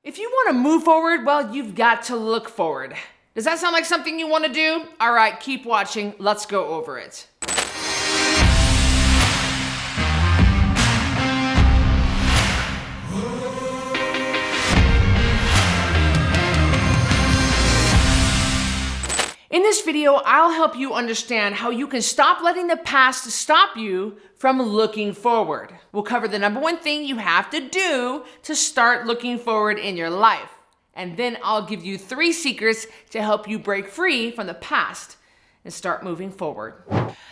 If you want to move forward, well, you've got to look forward. Does that sound like something you want to do? All right, keep watching. Let's go over it. In this video, I'll help you understand how you can stop letting the past stop you from looking forward. We'll cover the number one thing you have to do to start looking forward in your life. And then I'll give you 3 secrets to help you break free from the past and start moving forward.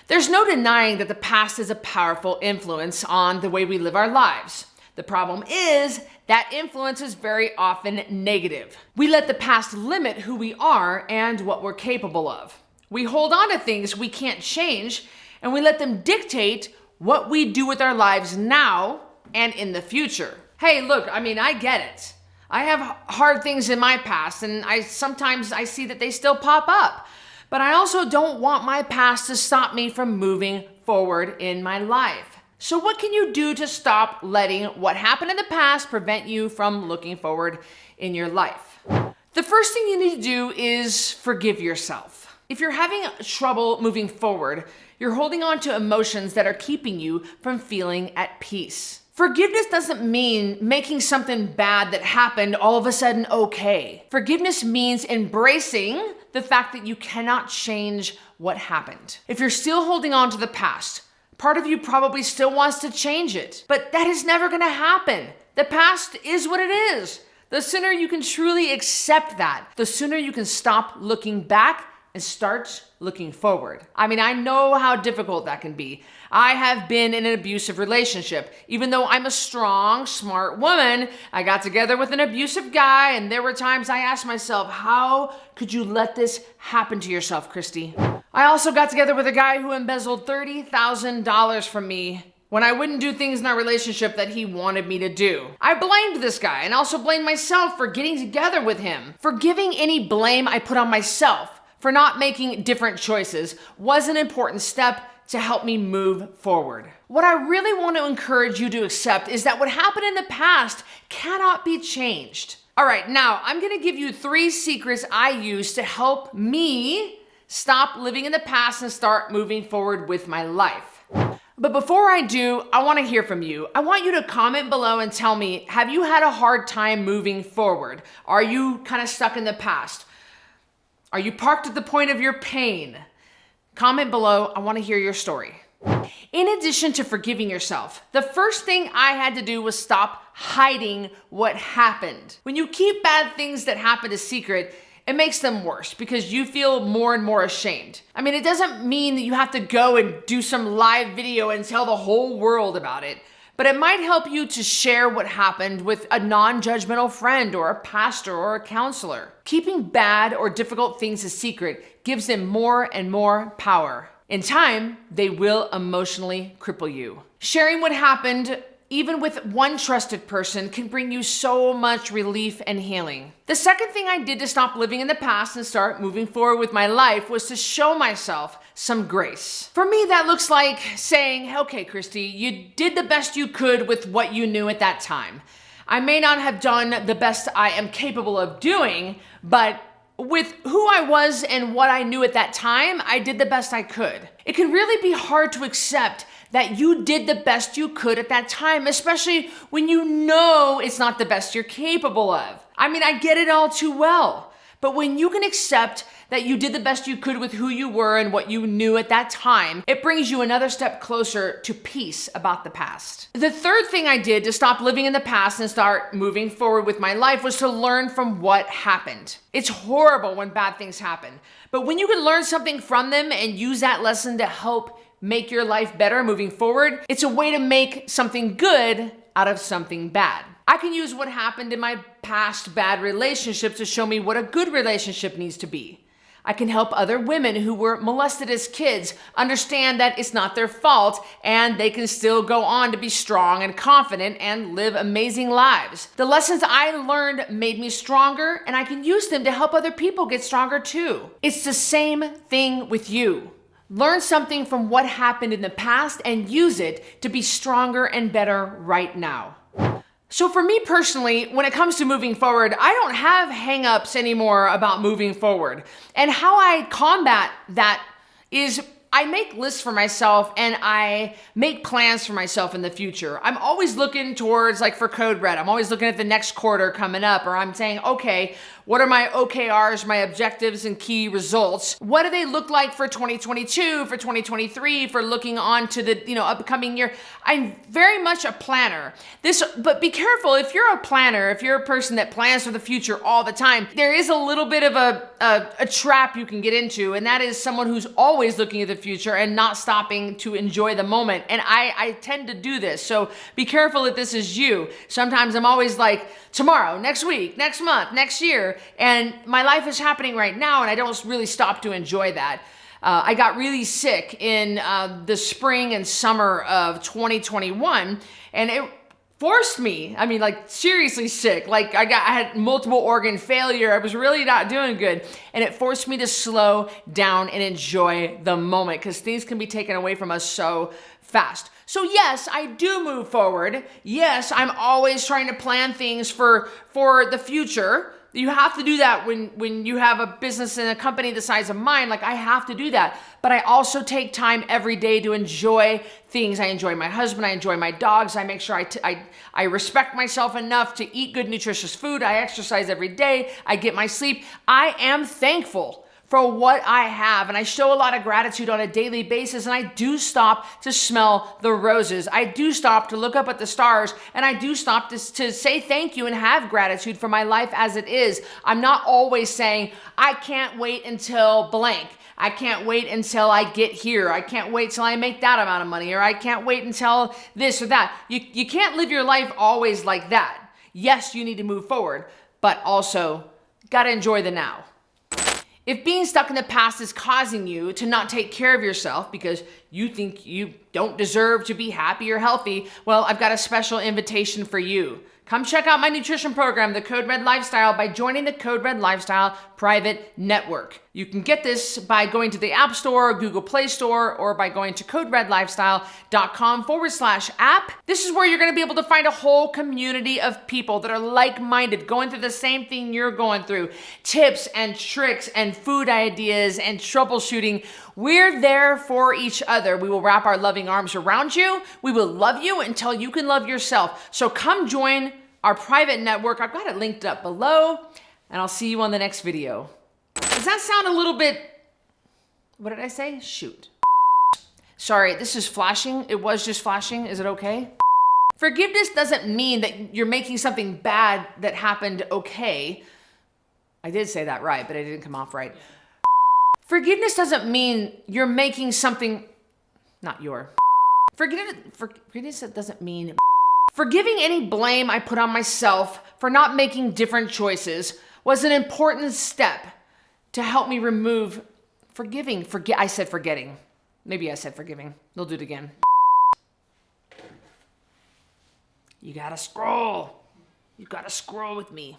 There's no denying that the past is a powerful influence on the way we live our lives. The problem is that influence is very often negative. We let the past limit who we are and what we're capable of. We hold on to things we can't change, and we let them dictate what we do with our lives now and in the future. Hey, look, I get it. I have hard things in my past, and sometimes I see that they still pop up. But I also don't want my past to stop me from moving forward in my life. So what can you do to stop letting what happened in the past prevent you from looking forward in your life? The first thing you need to do is forgive yourself. If you're having trouble moving forward, you're holding on to emotions that are keeping you from feeling at peace. Forgiveness doesn't mean making something bad that happened all of a sudden okay. Forgiveness means embracing the fact that you cannot change what happened. If you're still holding on to the past, part of you probably still wants to change it, but that is never gonna happen. The past is what it is. The sooner you can truly accept that, the sooner you can stop looking back and start looking forward. I know how difficult that can be. I have been in an abusive relationship. Even though I'm a strong, smart woman, I got together with an abusive guy, and there were times I asked myself, how could you let this happen to yourself, Cristy? I also got together with a guy who embezzled $30,000 from me when I wouldn't do things in our relationship that he wanted me to do. I blamed this guy and also blamed myself for getting together with him. Forgiving any blame I put on myself for not making different choices was an important step to help me move forward. What I really want to encourage you to accept is that what happened in the past cannot be changed. All right, now I'm gonna give you 3 secrets I use to help me stop living in the past and start moving forward with my life. But before I do, I want to hear from you. I want you to comment below and tell me, have you had a hard time moving forward? Are you kind of stuck in the past? Are you parked at the point of your pain? Comment below. I want to hear your story. In addition to forgiving yourself, the first thing I had to do was stop hiding what happened. When you keep bad things that happened a secret, it makes them worse because you feel more and more ashamed. It doesn't mean that you have to go and do some live video and tell the whole world about it, but it might help you to share what happened with a non-judgmental friend or a pastor or a counselor. Keeping bad or difficult things a secret gives them more and more power. In time, they will emotionally cripple you. Sharing what happened, even with one trusted person, can bring you so much relief and healing. The second thing I did to stop living in the past and start moving forward with my life was to show myself some grace. For me, that looks like saying, okay, Cristy, you did the best you could with what you knew at that time. I may not have done the best I am capable of doing, but with who I was and what I knew at that time, I did the best I could. It can really be hard to accept that you did the best you could at that time, especially when you know it's not the best you're capable of. I get it all too well. But when you can accept that you did the best you could with who you were and what you knew at that time, it brings you another step closer to peace about the past. The third thing I did to stop living in the past and start moving forward with my life was to learn from what happened. It's horrible when bad things happen, but when you can learn something from them and use that lesson to help make your life better moving forward, it's a way to make something good out of something bad. I can use what happened in my past bad relationships to show me what a good relationship needs to be. I can help other women who were molested as kids understand that it's not their fault and they can still go on to be strong and confident and live amazing lives. The lessons I learned made me stronger, and I can use them to help other people get stronger too. It's the same thing with you. Learn something from what happened in the past and use it to be stronger and better right now. So for me personally, when it comes to moving forward, I don't have hangups anymore about moving forward. And how I combat that is I make lists for myself and I make plans for myself in the future. I'm always looking towards, like for Code Red, I'm always looking at the next quarter coming up, or I'm saying, okay, what are my OKRs, my objectives and key results? What do they look like for 2022, for 2023, for looking on to the upcoming year? I'm very much a planner. But be careful, if you're a planner, if you're a person that plans for the future all the time, there is a little bit of a trap you can get into, and that is someone who's always looking at the future and not stopping to enjoy the moment. And I tend to do this, so be careful if this is you. Sometimes I'm always like, tomorrow, next week, next month, next year, and my life is happening right now, and I don't really stop to enjoy that. I got really sick in the spring and summer of 2021, and it forced me, I mean, like seriously sick. Like I had multiple organ failure. I was really not doing good. And it forced me to slow down and enjoy the moment, because things can be taken away from us so fast. So yes, I do move forward. Yes, I'm always trying to plan things for the future. You have to do that when you have a business and a company the size of mine. Like, I have to do that. But I also take time every day to enjoy things. I enjoy my husband. I enjoy my dogs. I make sure I respect myself enough to eat good, nutritious food. I exercise every day. I get my sleep. I am thankful for what I have, and I show a lot of gratitude on a daily basis, and I do stop to smell the roses. I do stop to look up at the stars, and I do stop to say thank you and have gratitude for my life as it is. I'm not always saying, I can't wait until blank. I can't wait until I get here. I can't wait till I make that amount of money, or I can't wait until this or that. You can't live your life always like that. Yes, you need to move forward, but also gotta enjoy the now. If being stuck in the past is causing you to not take care of yourself because you think you don't deserve to be happy or healthy, well, I've got a special invitation for you. Come check out my nutrition program, the Code Red Lifestyle, by joining the Code Red Lifestyle private network. You can get this by going to the App Store, Google Play Store, or by going to coderedlifestyle.com/app. This is where you're going to be able to find a whole community of people that are like-minded, going through the same thing you're going through. Tips and tricks and food ideas and troubleshooting. We're there for each other. We will wrap our loving arms around you. We will love you until you can love yourself. So come join our private network. I've got it linked up below, and I'll see you on the next video. Does that sound a little bit, what did I say? Shoot. Sorry, this is flashing. It was just flashing. Is it okay? Forgiveness doesn't mean that you're making something bad that happened okay. I did say that right, but it didn't come off right. Forgiveness doesn't mean you're making something, not your. Forgiveness doesn't mean forgiving any blame I put on myself for not making different choices was an important step to help me remove forgiving. I said forgetting. Maybe I said forgiving. We'll do it again. You gotta scroll. You gotta scroll with me.